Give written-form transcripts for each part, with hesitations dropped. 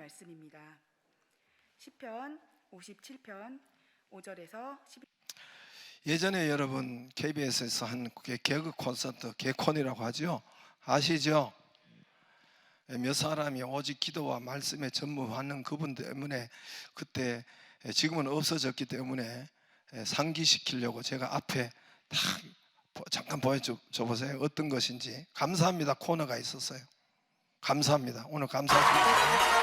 말씀입니다. 시편 57편 5절에서 12. 예전에 여러분 KBS에서 한 개그 콘서트, 개콘이라고 하죠. 아시죠? 몇 사람이 오직 기도와 말씀에 전무하는 그분 때문에 그때, 지금은 없어졌기 때문에 상기시키려고 제가 앞에 딱 잠깐 보여줘 보세요. 어떤 것인지. 감사합니다 코너가 있었어요. 감사합니다. 오늘 감사합니다.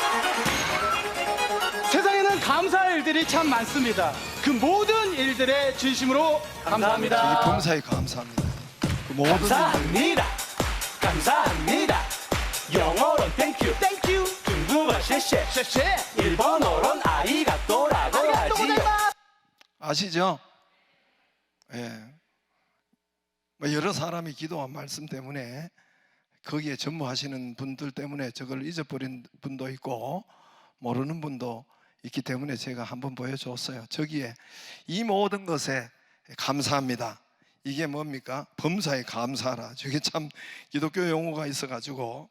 세상에는 감사할 일들이 참 많습니다. 그 모든 일들에 진심으로 감사합니다. 이 범사에 감사합니다. 그 모든 감사합니다. 감사합니다. 영어로는 땡큐 땡큐, 중국어는 쉐쉐 쉐쉐, 일본어로는 아리가또라고 하지요. 아시죠? 뭐 여러 사람이 기도와 말씀 때문에 거기에 전무하시는 분들 때문에 저걸 잊어버린 분도 있고 모르는 분도 있기 때문에 제가 한번 보여줬어요. 저기에 이 모든 것에 감사합니다. 이게 뭡니까? 범사에 감사하라. 저게 참 기독교 용어가 있어가지고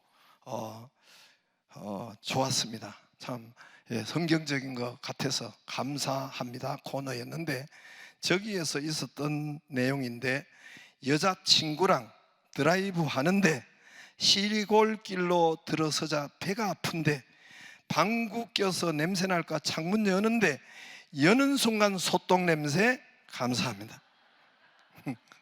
좋았습니다. 참 성경적인 것 같아서 감사합니다 코너였는데, 저기에서 있었던 내용인데, 여자친구랑 드라이브 하는데 시리골길로 들어서자 배가 아픈데 방구 껴서 냄새 날까 창문 여는데 여는 순간 소똥 냄새. 감사합니다.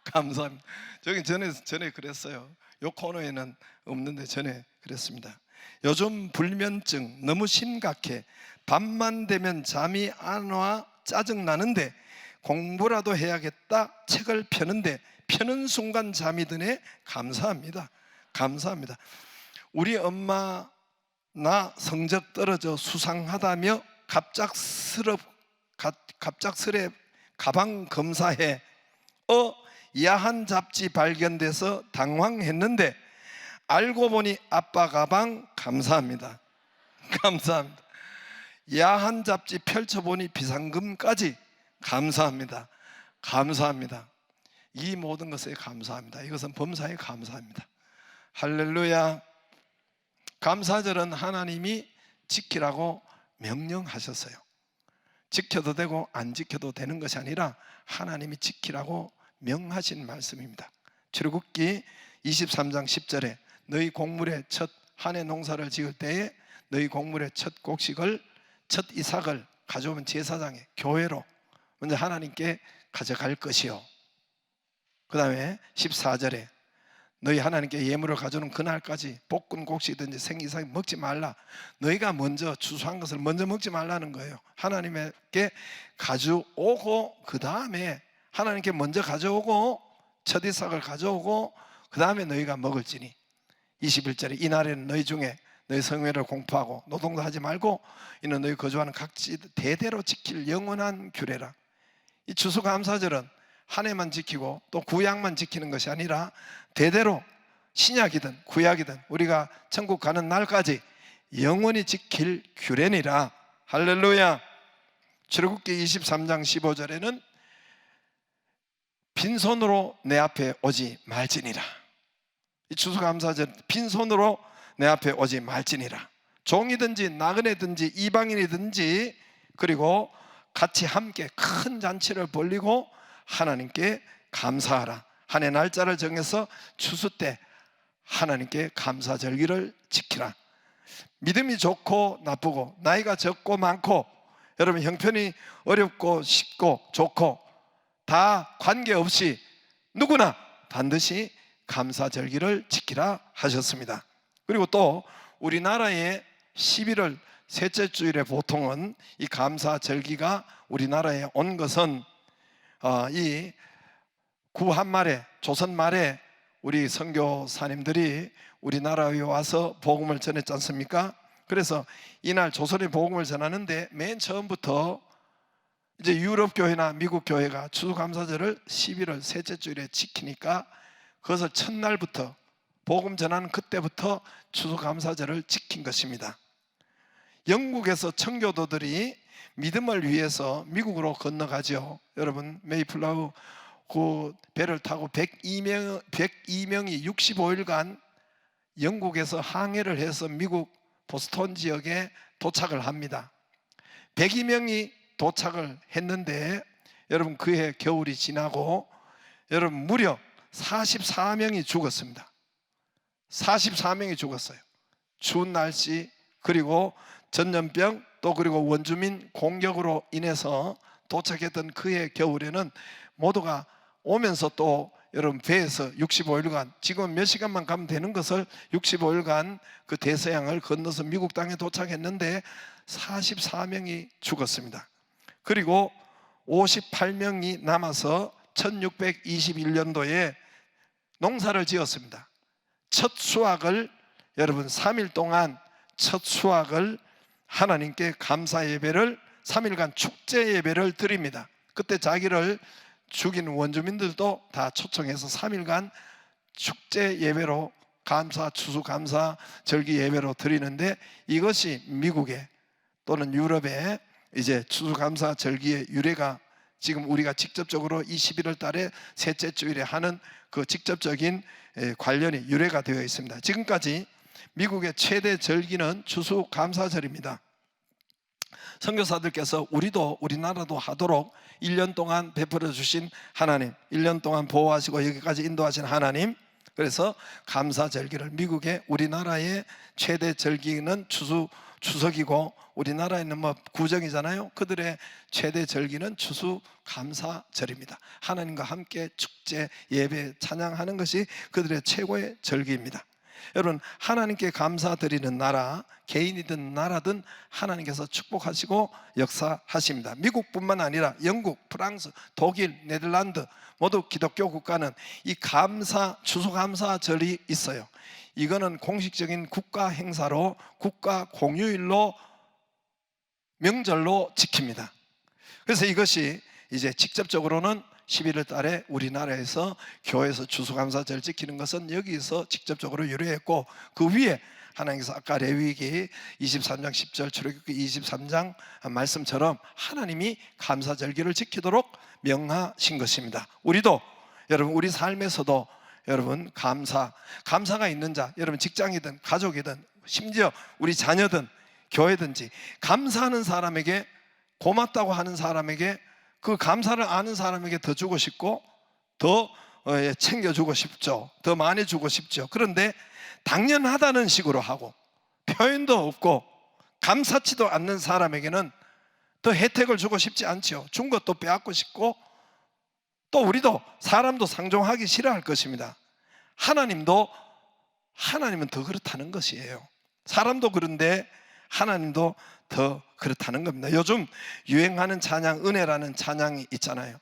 감사합니다. 저기 전에 그랬어요. 요 코너에는 없는데 전에 그랬습니다. 요즘 불면증 너무 심각해. 밤만 되면 잠이 안 와 짜증나는데 공부라도 해야겠다 책을 펴는데 펴는 순간 잠이 드네. 감사합니다. 감사합니다. 우리 엄마 나 성적 떨어져 수상하다며 갑작스레 가방 검사해 야한 잡지 발견돼서 당황했는데 알고 보니 아빠 가방. 감사합니다. 감사합니다. 야한 잡지 펼쳐보니 비상금까지. 감사합니다. 감사합니다. 이 모든 것에 감사합니다. 이것은 범사에 감사합니다. 할렐루야. 감사절은 하나님이 지키라고 명령하셨어요. 지켜도 되고 안 지켜도 되는 것이 아니라 하나님이 지키라고 명하신 말씀입니다. 출애굽기 23장 10절에 너희 곡물의 첫 한 해 농사를 지을 때에 너희 곡물의 첫 곡식을, 첫 이삭을 가져오면 제사장에 교회로 먼저 하나님께 가져갈 것이요. 그 다음에 14절에 너희 하나님께 예물을 가져오는 그날까지 볶은 곡식이든지 생이삭 먹지 말라. 너희가 먼저 추수한 것을 먼저 먹지 말라는 거예요. 하나님께 가져오고 그 다음에 하나님께 먼저 가져오고 첫 이삭을 가져오고 그 다음에 너희가 먹을지니. 21절에 이날에는 너희 중에 너희 성회를 공포하고 노동도 하지 말고 이는 너희 거주하는 각지 대대로 지킬 영원한 규례라. 이 추수감사절은 한 해만 지키고 또 구약만 지키는 것이 아니라 대대로 신약이든 구약이든 우리가 천국 가는 날까지 영원히 지킬 규례니라. 할렐루야. 출애굽기 23장 15절에는 빈손으로 내 앞에 오지 말지니라. 이 추수감사절 빈손으로 내 앞에 오지 말지니라. 종이든지 나그네든지 이방인이든지 그리고 같이 함께 큰 잔치를 벌리고 하나님께 감사하라. 한 해 날짜를 정해서 추수 때 하나님께 감사절기를 지키라. 믿음이 좋고 나쁘고 나이가 적고 많고 여러분 형편이 어렵고 쉽고 좋고 다 관계없이 누구나 반드시 감사절기를 지키라 하셨습니다. 그리고 또 우리나라의 11월 셋째 주일에 보통은 이 감사절기가 우리나라에 온 것은 이 구한 말에 조선 말에 우리 선교사님들이 우리나라에 와서 복음을 전했지 않습니까? 그래서 이날 조선의 복음을 전하는데 맨 처음부터 이제 유럽 교회나 미국 교회가 추수감사절을 11월 셋째 주일에 지키니까 그것을 첫날부터 복음 전하는 그때부터 추수감사절을 지킨 것입니다. 영국에서 청교도들이 믿음을 위해서 미국으로 건너가죠. 여러분 메이플라우 그 배를 타고 102명이 65일간 영국에서 항해를 해서 미국 보스턴 지역에 도착을 합니다. 102명이 도착을 했는데 여러분 그해 겨울이 지나고 여러분 무려 44명이 죽었습니다. 44명이 죽었어요. 추운 날씨 그리고 전염병 또 그리고 원주민 공격으로 인해서 도착했던 그해 겨울에는 모두가 오면서 또 여러분 배에서 65일간 지금 몇 시간만 가면 되는 것을 65일간 그 대서양을 건너서 미국 땅에 도착했는데 44명이 죽었습니다. 그리고 58명이 남아서 1621년도에 농사를 지었습니다. 첫 수확을 여러분 3일 동안 첫 수확을 하나님께 감사 예배를 3일간 축제 예배를 드립니다. 그때 자기를 죽인 원주민들도 다 초청해서 3일간 축제 예배로 감사 추수 감사 절기 예배로 드리는데 이것이 미국에 또는 유럽에 이제 추수 감사 절기의 유래가 지금 우리가 직접적으로 이 11월 달에 셋째 주일에 하는 그 직접적인 관련이 유래가 되어 있습니다. 지금까지 미국의 최대 절기는 추수 감사절입니다. 선교사들께서 우리나라도 하도록 1년 동안 베풀어 주신 하나님, 1년 동안 보호하시고 여기까지 인도하신 하나님, 그래서 감사절기를 미국의 우리나라의 최대 절기는 추석이고 우리나라에는 뭐 구정이잖아요. 그들의 최대 절기는 추수감사절입니다. 하나님과 함께 축제, 예배, 찬양하는 것이 그들의 최고의 절기입니다. 여러분 하나님께 감사드리는 나라, 개인이든 나라든 하나님께서 축복하시고 역사하십니다. 미국뿐만 아니라 영국, 프랑스, 독일, 네덜란드 모두 기독교 국가는 이 추수감사절이 있어요. 이거는 공식적인 국가 행사로 국가 공휴일로 명절로 지킵니다. 그래서 이것이 이제 직접적으로는 11월 달에 우리나라에서 교회에서 추수감사절 지키는 것은 여기서 직접적으로 유래했고 그 위에 하나님께서 아까 레위기 23장 10절 출애굽기 23장 말씀처럼 하나님이 감사절기를 지키도록 명하신 것입니다. 우리도 여러분 우리 삶에서도 여러분 감사가 있는 자, 여러분 직장이든 가족이든 심지어 우리 자녀든 교회든지 감사하는 사람에게 고맙다고 하는 사람에게 그 감사를 아는 사람에게 더 주고 싶고 더 챙겨주고 싶죠. 더 많이 주고 싶죠. 그런데 당연하다는 식으로 하고 표현도 없고 감사치도 않는 사람에게는 더 혜택을 주고 싶지 않죠. 준 것도 빼앗고 싶고 또 우리도 사람도 상종하기 싫어할 것입니다. 하나님은 더 그렇다는 것이에요. 사람도 그런데 하나님도 더 그렇다는 겁니다. 요즘 유행하는 찬양, 은혜라는 찬양이 있잖아요.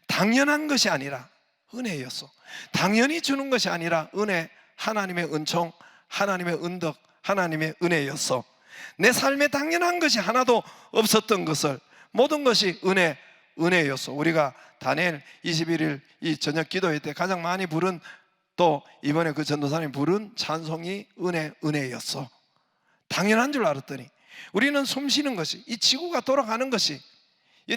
당연한 것이 아니라 은혜였어. 당연히 주는 것이 아니라 은혜, 하나님의 은총, 하나님의 은덕, 하나님의 은혜였어. 내 삶에 당연한 것이 하나도 없었던 것을 모든 것이 은혜였어. 우리가 다니엘 21일 이 저녁 기도회 때 가장 많이 부른 또 이번에 그 전도사님 부른 찬송이 은혜였어. 당연한 줄 알았더니 우리는 숨 쉬는 것이 이 지구가 돌아가는 것이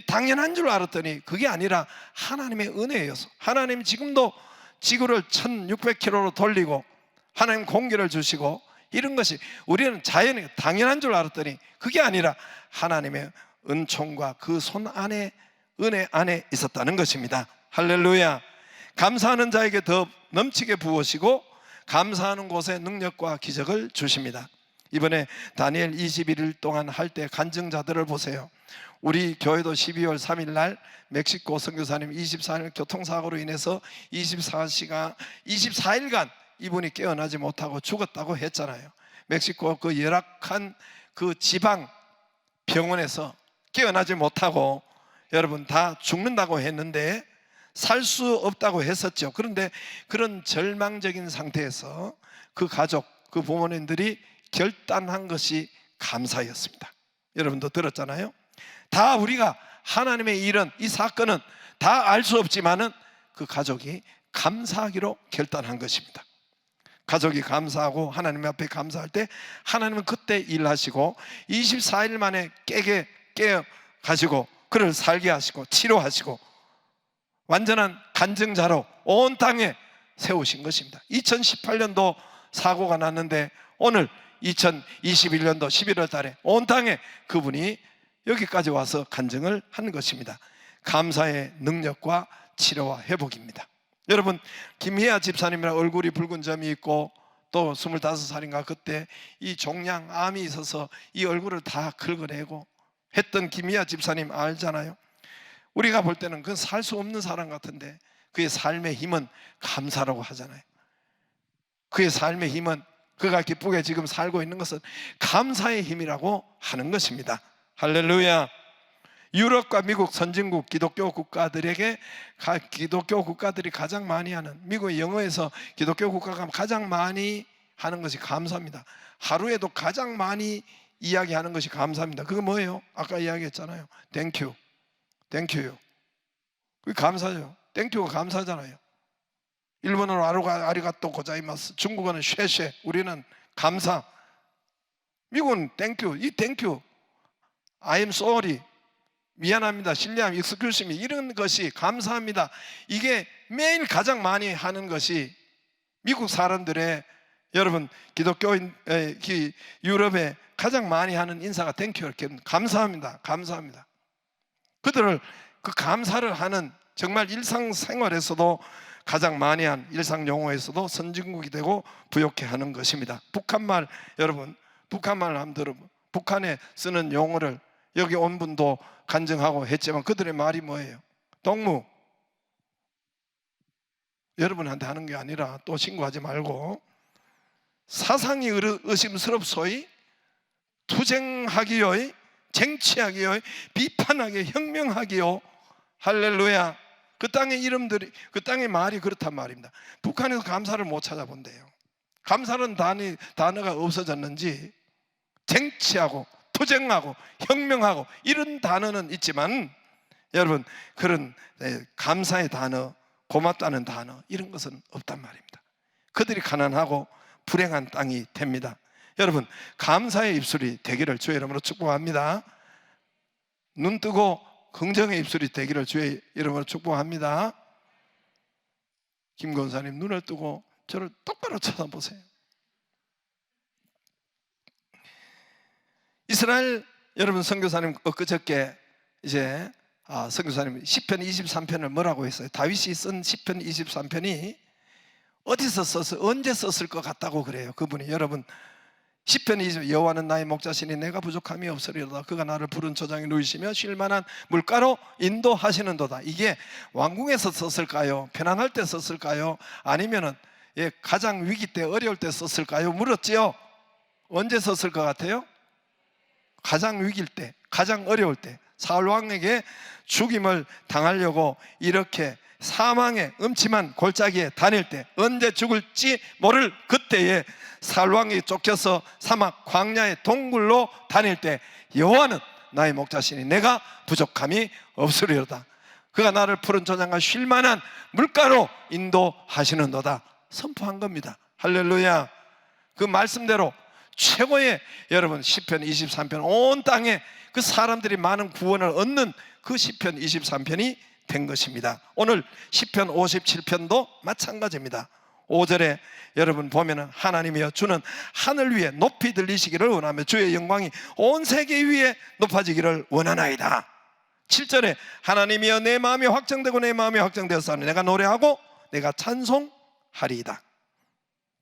당연한 줄 알았더니 그게 아니라 하나님의 은혜였어. 하나님 지금도 지구를 1600km로 돌리고 하나님 공기를 주시고 이런 것이 우리는 자연이 당연한 줄 알았더니 그게 아니라 하나님의 은총과 그 손 안에 은혜 안에 있었다는 것입니다. 할렐루야. 감사하는 자에게 더 넘치게 부으시고 감사하는 곳에 능력과 기적을 주십니다. 이번에 다니엘 21일 동안 할 때 간증자들을 보세요. 우리 교회도 12월 3일 날 멕시코 선교사님 24일 교통사고로 인해서 24일간 이분이 깨어나지 못하고 죽었다고 했잖아요. 멕시코 그 열악한 그 지방 병원에서 깨어나지 못하고 여러분 다 죽는다고 했는데 살 수 없다고 했었죠. 그런데 그런 절망적인 상태에서 그 가족, 그 부모님들이 결단한 것이 감사였습니다. 여러분도 들었잖아요. 다 우리가 하나님의 일은 이 사건은 다 알 수 없지만은 그 가족이 감사하기로 결단한 것입니다. 가족이 감사하고 하나님 앞에 감사할 때 하나님은 그때 일하시고 24일 만에 깨어 가지고 그를 살게 하시고 치료하시고 완전한 간증자로 온 땅에 세우신 것입니다. 2018년도 사고가 났는데 오늘 2021년도 11월 달에 온 땅에 그분이 여기까지 와서 간증을 한 것입니다. 감사의 능력과 치료와 회복입니다. 여러분, 김희아 집사님이랑 얼굴이 붉은 점이 있고 또 25살인가 그때 이 종양암이 있어서 이 얼굴을 다 긁어내고 했던 김희아 집사님 알잖아요. 우리가 볼 때는 그건 살 수 없는 사람 같은데 그의 삶의 힘은 감사라고 하잖아요. 그의 삶의 힘은, 그가 기쁘게 지금 살고 있는 것은 감사의 힘이라고 하는 것입니다. 할렐루야. 유럽과 미국 선진국 기독교 국가들에게, 기독교 국가들이 가장 많이 하는, 미국의 영어에서 기독교 국가가 가장 많이 하는 것이 감사입니다. 하루에도 가장 많이 이야기하는 것이 감사입니다. 그거 뭐예요? 아까 이야기했잖아요. 땡큐, 땡큐요. 그게 감사죠. 땡큐가 감사잖아요. 일본어로 아리가또 고자이마스, 중국어는 쉐쉐, 우리는 감사. 미국은 땡큐, 이 땡큐, I'm sorry, 미안합니다, 실례합니다, excuse me, 이런 것이 감사합니다. 이게 매일 가장 많이 하는 것이 미국 사람들의, 여러분 기독교인 유럽에 가장 많이 하는 인사가 땡큐, 이렇게 감사합니다, 감사합니다. 그들을 그 감사를 하는, 정말 일상생활에서도 가장 많이 한, 일상용어에서도 선진국이 되고 부욕해 하는 것입니다. 북한말, 여러분 북한말 한번 들어보면 북한에 쓰는 용어를 여기 온 분도 간증하고 했지만 그들의 말이 뭐예요? 동무, 여러분한테 하는 게 아니라 또 신고하지 말고, 사상이 의심스럽소이, 투쟁하기요, 쟁취하기요, 비판하기요, 혁명하기요. 할렐루야. 그 땅의 이름들이, 그 땅의 말이 그렇단 말입니다. 북한에서 감사를 못 찾아본대요. 감사는 단어가 없어졌는지 쟁취하고 투쟁하고 혁명하고 이런 단어는 있지만, 여러분 그런 감사의 단어, 고맙다는 단어, 이런 것은 없단 말입니다. 그들이 가난하고 불행한 땅이 됩니다. 여러분, 감사의 입술이 되기를 주의 이름으로 축복합니다. 눈 뜨고 긍정의 입술이 되기를 주의 이름으로 축복합니다. 김 권사님, 눈을 뜨고 저를 똑바로 쳐다보세요. 이스라엘, 여러분 선교사님 엊그저께 이제 선교사님 시편 23편을 뭐라고 했어요? 다윗이 쓴 시편 23편이 어디서 썼어? 언제 썼을 것 같다고 그래요. 그분이, 여러분 시편 20, 여호와는 나의 목자시니 내가 부족함이 없으리로다. 그가 나를 푸른 초장에 누이시며 쉴만한 물가로 인도하시는도다. 이게 왕궁에서 썼을까요? 편안할 때 썼을까요? 아니면은 가장 위기 때, 어려울 때 썼을까요? 물었지요. 언제 썼을 것 같아요? 가장 위기일 때, 가장 어려울 때, 사울 왕에게 죽임을 당하려고 이렇게 사망의 음침한 골짜기에 다닐 때, 언제 죽을지 모를 그때에 사울 왕이 쫓겨서 사막 광야의 동굴로 다닐 때, 여호와는 나의 목자시니 내가 부족함이 없으리로다. 그가 나를 푸른 초장과 쉴만한 물가로 인도하시는도다. 선포한 겁니다. 할렐루야. 그 말씀대로 최고의, 여러분 시편 23편, 온 땅에 그 사람들이 많은 구원을 얻는 그 시편 23편이 된 것입니다. 오늘 시편 57편도 마찬가지입니다. 5절에 여러분 보면은, 하나님이여 주는 하늘 위에 높이 들리시기를 원하며 주의 영광이 온 세계 위에 높아지기를 원하나이다. 7절에 하나님이여 내 마음이 확정되고 내 마음이 확정되었사오니 내가 노래하고 내가 찬송하리이다.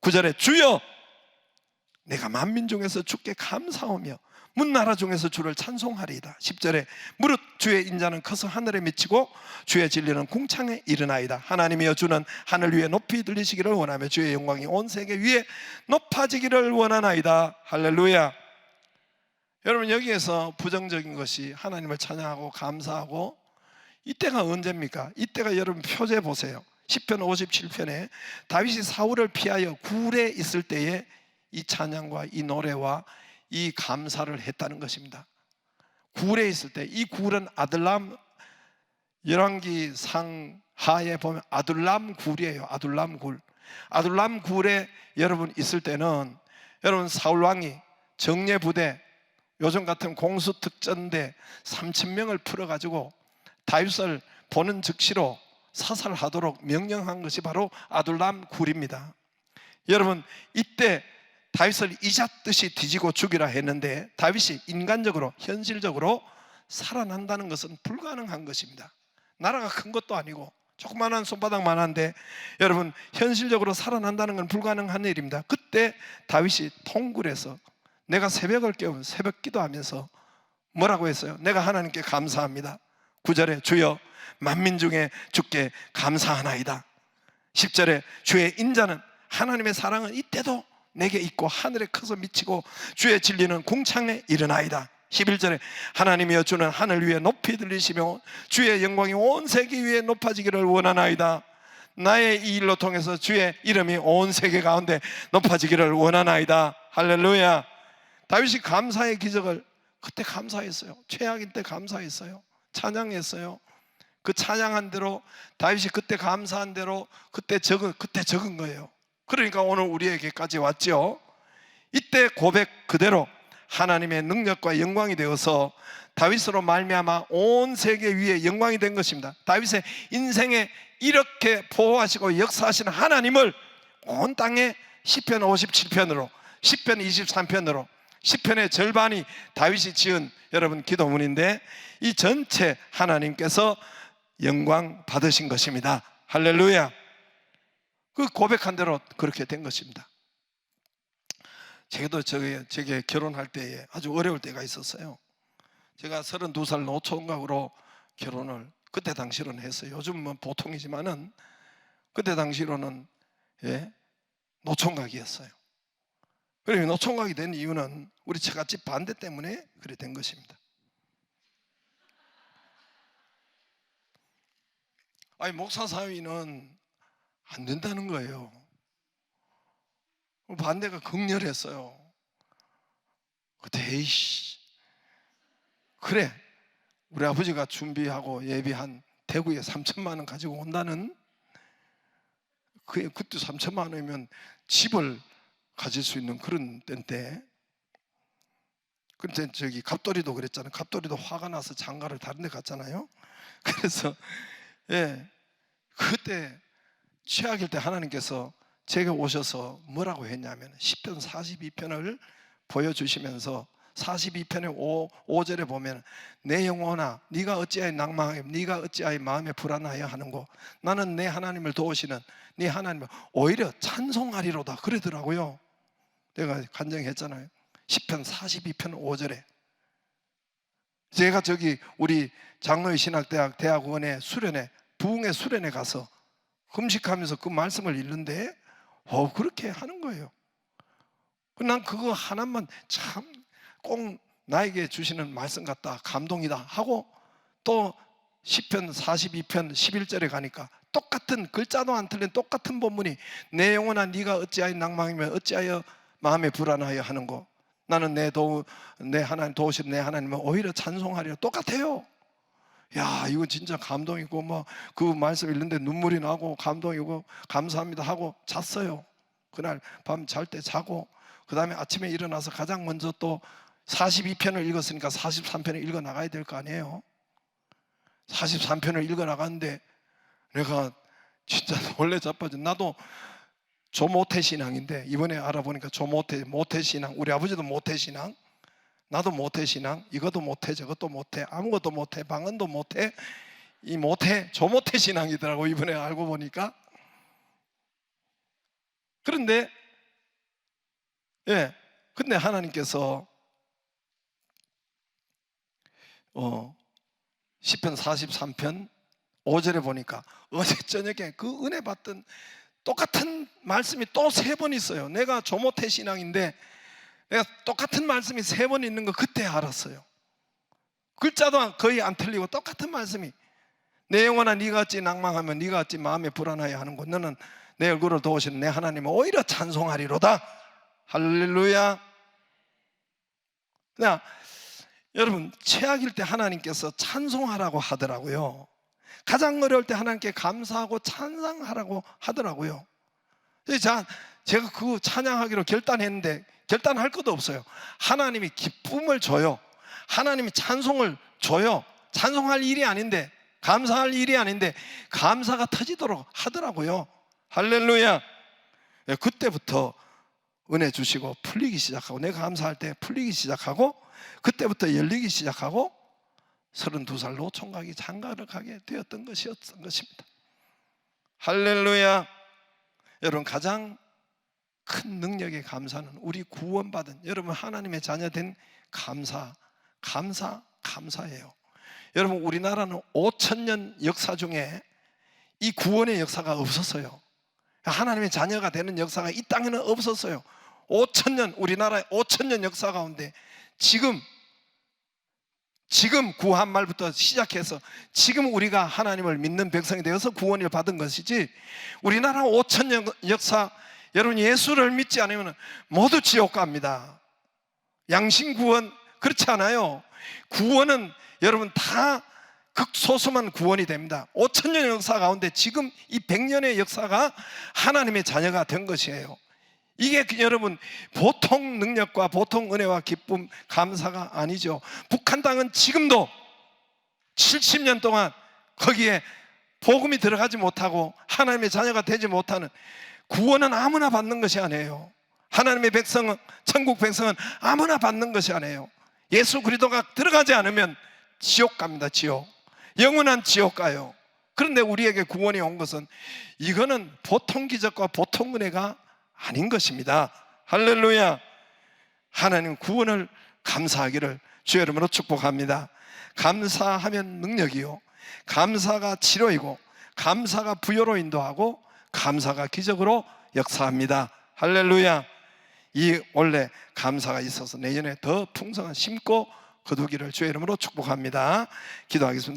9절에 주여 내가 만민 중에서 주께 감사하며 문나라 중에서 주를 찬송하리이다. 10절에 무릇 주의 인자는 커서 하늘에 미치고 주의 진리는 궁창에 이르나이다. 하나님이여 주는 하늘 위에 높이 들리시기를 원하며 주의 영광이 온 세계 위에 높아지기를 원하나이다. 할렐루야. 여러분 여기에서 부정적인 것이 하나님을 찬양하고 감사하고, 이때가 언제입니까? 이때가 여러분 표제 보세요. 시편 57편에 다윗이 사울을 피하여 굴에 있을 때에 이 찬양과 이 노래와 이 감사를 했다는 것입니다. 굴에 있을 때, 이 굴은 아둘람, 열왕기 상하에 보면 아둘람 굴이에요. 아둘람 굴. 아둘람 굴에 여러분 있을 때는, 여러분 사울왕이 정예부대, 요즘 같은 공수특전대 3,000명을 풀어가지고 다윗을 보는 즉시로 사살하도록 명령한 것이 바로 아둘람 굴입니다. 여러분 이때 다윗을 이잣듯이 뒤지고 죽이라 했는데 다윗이 인간적으로 현실적으로 살아난다는 것은 불가능한 것입니다. 나라가 큰 것도 아니고 조그만한 손바닥만한데 여러분 현실적으로 살아난다는 건 불가능한 일입니다. 그때 다윗이 통굴에서 내가 새벽을 깨우면 새벽 기도하면서 뭐라고 했어요? 내가 하나님께 감사합니다. 9절에 주여 만민 중에 주께 감사하나이다. 10절에 주의 인자는 하나님의 사랑은 이때도 내게 있고 하늘에 커서 미치고 주의 진리는 궁창에 이르나이다. 11절에 하나님이여 주는 하늘 위에 높이 들리시며 주의 영광이 온 세계 위에 높아지기를 원하나이다. 나의 이 일로 통해서 주의 이름이 온 세계 가운데 높아지기를 원하나이다. 할렐루야. 다윗이 감사의 기적을 그때 감사했어요. 최악일 때 감사했어요. 찬양했어요. 그 찬양한 대로 다윗이 그때 감사한 대로 그때 적은 거예요. 그러니까 오늘 우리에게까지 왔죠. 이때 고백 그대로 하나님의 능력과 영광이 되어서 다윗으로 말미암아 온 세계 위에 영광이 된 것입니다. 다윗의 인생에 이렇게 보호하시고 역사하시는 하나님을 온 땅에 시편 57편으로 시편 23편으로 시편의 절반이 다윗이 지은 여러분 기도문인데 이 전체 하나님께서 영광 받으신 것입니다. 할렐루야. 그 고백한 대로 그렇게 된 것입니다. 제가 제게 결혼할 때에 아주 어려울 때가 있었어요. 제가 32살 노총각으로 결혼을 그때 당시로는 했어요. 요즘은 보통이지만은 그때 당시로는 노총각이었어요. 그리고 노총각이 된 이유는 우리 처갓집 반대 때문에 그래 된 것입니다. 아니 목사 사위는 안 된다는 거예요. 반대가 극렬했어요. 그때 에이씨 그래 우리 아버지가 준비하고 예비한 대구에 3천만 원 가지고 온다는 그때 3천만 원이면 집을 가질 수 있는 그런 때인데 그때 저기 갑돌이도 그랬잖아요. 갑돌이도 화가 나서 장가를 다른 데 갔잖아요. 그래서 그때 최악일 때 하나님께서 제게 오셔서 뭐라고 했냐면 시편 42편을 보여주시면서 42편의 5절에 보면 내 영혼아 네가 어찌하여 낭망하여 네가 어찌하여 마음에 불안하여 하는고 나는 내 하나님을 도우시는 네 하나님을 오히려 찬송하리로다 그러더라고요. 내가 간증했잖아요. 시편 42편 5절에 제가 저기 우리 장로의 신학대학 대학원의 수련회 부흥의 수련회 가서 금식하면서 그 말씀을 읽는데 그렇게 하는 거예요. 난 그거 하나만 참 꼭 나에게 주시는 말씀 같다 감동이다 하고 또 시편 42편 11절에 가니까 똑같은 글자도 안 틀린 똑같은 본문이 내 영혼아 네가 어찌하여 낭망이며 어찌하여 마음에 불안하여 하는고 나는 내 하나님 도우신 내 하나님은 오히려 찬송하리라 똑같아요. 야 이거 진짜 감동이고 뭐 그 말씀 읽는데 눈물이 나고 감동이고 감사합니다 하고 잤어요. 그날 밤 잘 때 자고 그 다음에 아침에 일어나서 가장 먼저 또 42편을 읽었으니까 43편을 읽어 나가야 될 거 아니에요. 43편을 읽어 나갔는데 내가 진짜 원래 자빠져. 나도 조모태 신앙인데 이번에 알아보니까 모태 신앙. 우리 아버지도 모태 신앙, 나도 모태 신앙. 이것도 모태 저것도 모태 아무것도 모태 방언도 모태 이 모태 조모태 신앙이더라고 이번에 알고 보니까. 그런데 근데 하나님께서 시편 43편 5절에 보니까 어제 저녁에 그 은혜 받던 똑같은 말씀이 또 3번 있어요. 내가 조모태 신앙인데 내가 똑같은 말씀이 3번 있는 거 그때 알았어요. 글자도 거의 안 틀리고 똑같은 말씀이 내 영혼아 네가 어찌 낭망하면 네가 어찌 마음에 불안하여 하는고 너는 내 얼굴을 도우시는 내 하나님은 오히려 찬송하리로다. 할렐루야. 그냥 여러분 최악일 때 하나님께서 찬송하라고 하더라고요. 가장 어려울 때 하나님께 감사하고 찬양하라고 하더라고요. 제가 그 찬양하기로 결단했는데 결단할 것도 없어요. 하나님이 기쁨을 줘요. 하나님이 찬송을 줘요. 찬송할 일이 아닌데 감사할 일이 아닌데 감사가 터지도록 하더라고요. 할렐루야. 그때부터 은혜 주시고 풀리기 시작하고, 내가 감사할 때 풀리기 시작하고, 그때부터 열리기 시작하고 32살 노총각이 장가를 가게 되었던 것입니다. 할렐루야. 여러분, 가장 큰 능력의 감사는 우리 구원받은 여러분 하나님의 자녀된 감사예요. 여러분, 우리나라는 5,000년 역사 중에 이 구원의 역사가 없었어요. 하나님의 자녀가 되는 역사가 이 땅에는 없었어요. 5,000년, 우리나라의 5,000년 역사 가운데 지금 구한 말부터 시작해서 지금 우리가 하나님을 믿는 백성이 되어서 구원을 받은 것이지, 우리나라 5,000년 역사, 여러분 예수를 믿지 않으면 모두 지옥 갑니다. 양심 구원 그렇지 않아요. 구원은 여러분 다 극소수만 구원이 됩니다. 5,000년의 역사 가운데 지금 이 100년의 역사가 하나님의 자녀가 된 것이에요. 이게 여러분 보통 능력과 보통 은혜와 기쁨, 감사가 아니죠. 북한 땅은 지금도 70년 동안 거기에 복음이 들어가지 못하고 하나님의 자녀가 되지 못하는, 구원은 아무나 받는 것이 아니에요. 하나님의 백성은, 천국 백성은 아무나 받는 것이 아니에요. 예수 그리스도가 들어가지 않으면 지옥 갑니다. 지옥, 영원한 지옥 가요. 그런데 우리에게 구원이 온 것은, 이거는 보통 기적과 보통 은혜가 아닌 것입니다. 할렐루야. 하나님 구원을 감사하기를 주의 이름으로 축복합니다. 감사하면 능력이요, 감사가 치료이고, 감사가 부여로 인도하고, 감사가 기적으로 역사합니다. 할렐루야. 이 원래 감사가 있어서 내년에 더 풍성한 심고 거두기를 주의 이름으로 축복합니다. 기도하겠습니다.